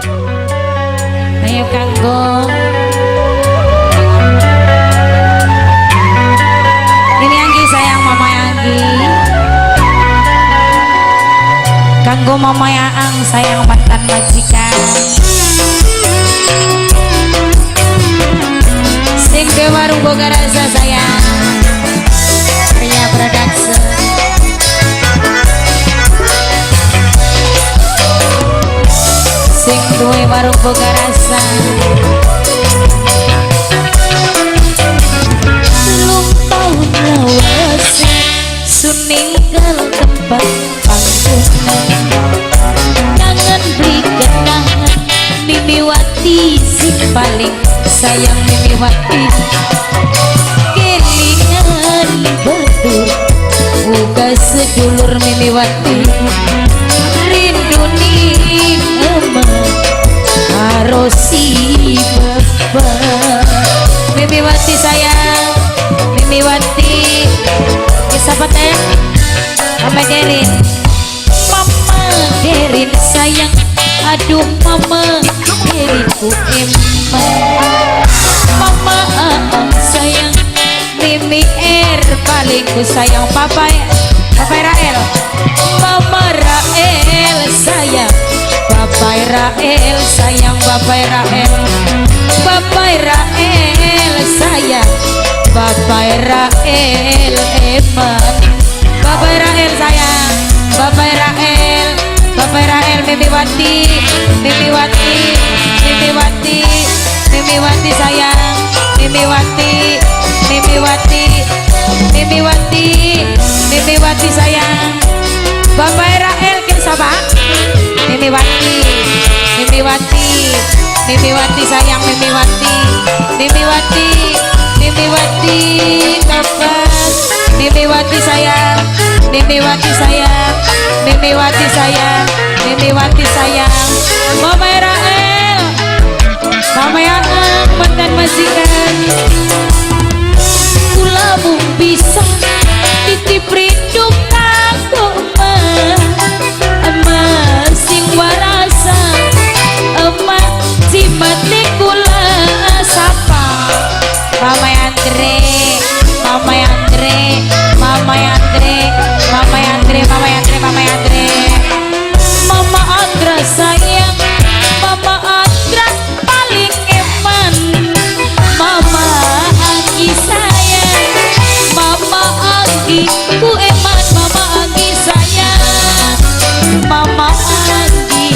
Ayo kanggo ini Anggi sayang Mama Anggi, kanggo Mama Yaang sayang mantan majikan, sing ke warung boga rasa sayang Pria Production. Sing duwe warung boga rasa telung tahun lawas sun ninggal tempat panggungan kangen beli kenangan Mimiwati sing paling sayang Mimiwati kelingan berdur buka sedulur Mimiwati rindu ning emak arosi bapak Mimiwati sayang Mimiwati siapa teh Mama Derin, Mama Derin sayang aduh Mama Derin ku emang Mama sayang Mimi paling ku sayang Papa Rael, Mama Rael sayang Papa Rael sayang Papa Rael, Papa Rael sayang Papa Rael eman Papa Rael sayang Papa Rael, Papa Rael Mimiwati, Mimiwati, Mimiwati, Mimiwati sayang Mimiwati, Mimiwati, Mimiwati, Mimiwati sayang Papa Rael ke siapa? Mimiwati, Mimiwati, Mimiwati sayang Mimiwati, Mimiwati, Mimiwati kapas, Mimiwati sayang, Mimiwati sayang, Mimiwati sayang, Mimiwati sayang, Mama Rael, Mama Yaang mantan majikan, kula mung bisa titip rindu kanggo emak sing warasa emak cimate kula sapa Mama Andre, Mama Andre, Mama Andre, Mama Andre, Mama Andre, Mama Andre, Mama Andra sayang Mama Andra paling eman Mama Anggi sayang Mama Anggi ku eman Mama Anggi sayang Mama Anggi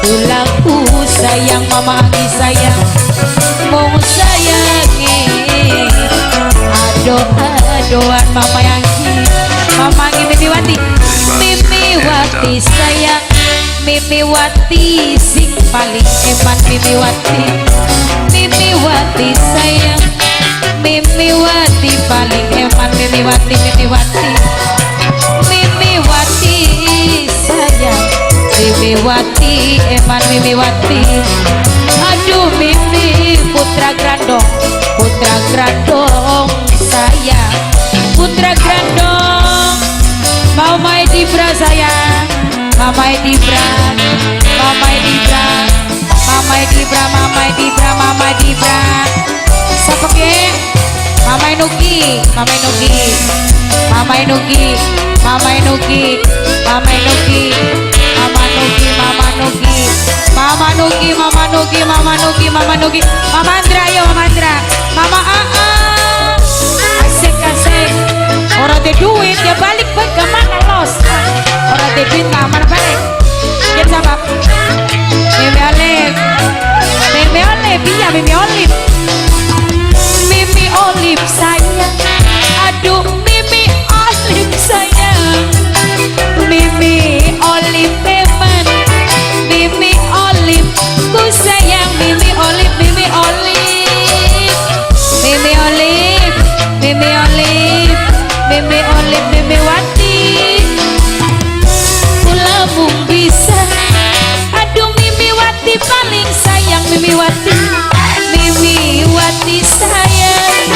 tulangku sayang Mama Anggi sayang mong sayangi adoan Mama Anggi, Mama Anggi Mimiwati, Mimiwati sayang Mimiwati sing paling eman Mimiwati, Mimiwati sayang Mimiwati paling eman Mimiwati, Mimiwati, Mimiwati sayang Mimiwati eman Mimiwati aduh Mimi putra grandong sayang putra grandong Mama Edibra sayang Mama Edibra, Mama Edibra, Mama Edibra, Mama Edibra, Mama Edibra siapa ke? Mama Enuki, Mama Enuki, Mama Enuki, Mama Enuki, Mama Enuki, Mama Nuki, Mama Nuki, Mama Nuki, Mama Nuki, Mama Nuki, Mama Nuki, Mama Andra, ayo Mama Andra, Mama asik orang ada duit ya balik baik ke mana los orang ada duit nggak mana balik dia sama Mimi Olive, Mimi Olive, iya Mimi Olive, Mimi Olive sayang aduh Mimi Olive sayang Mimi Olive teman Mimi Olive ku sayang Mimi Olive, Mimi Olive, Mimi Olive, Mimi Olive, Mimi Olive, Mimi Wati kula mung bisa aduh Mimi Wati paling sayang Mimi Wati, Mimi Wati sayang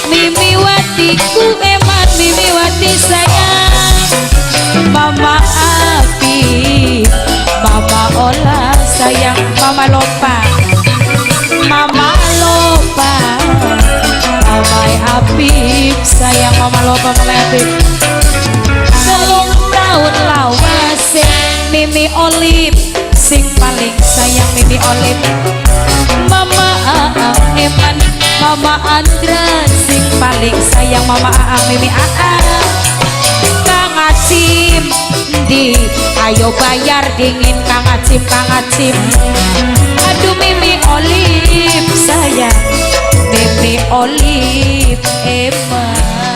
Mimi Wati ku eman Mimi Wati sayang Mama Api sayang Mama Lopa, Mama Lopa, Mama Habib sayang Mama Lopa, Mama Habib. Selung raut lawase Mimi Olip sing paling sayang Mimi Olip. Mama Eman, Mama Andra sing paling sayang Mama Mimi Kang Acim di ayo bayar dingin Kang Acim, Kang Acim. Aduh Mimi Olip sayang Mimi Olip Eman.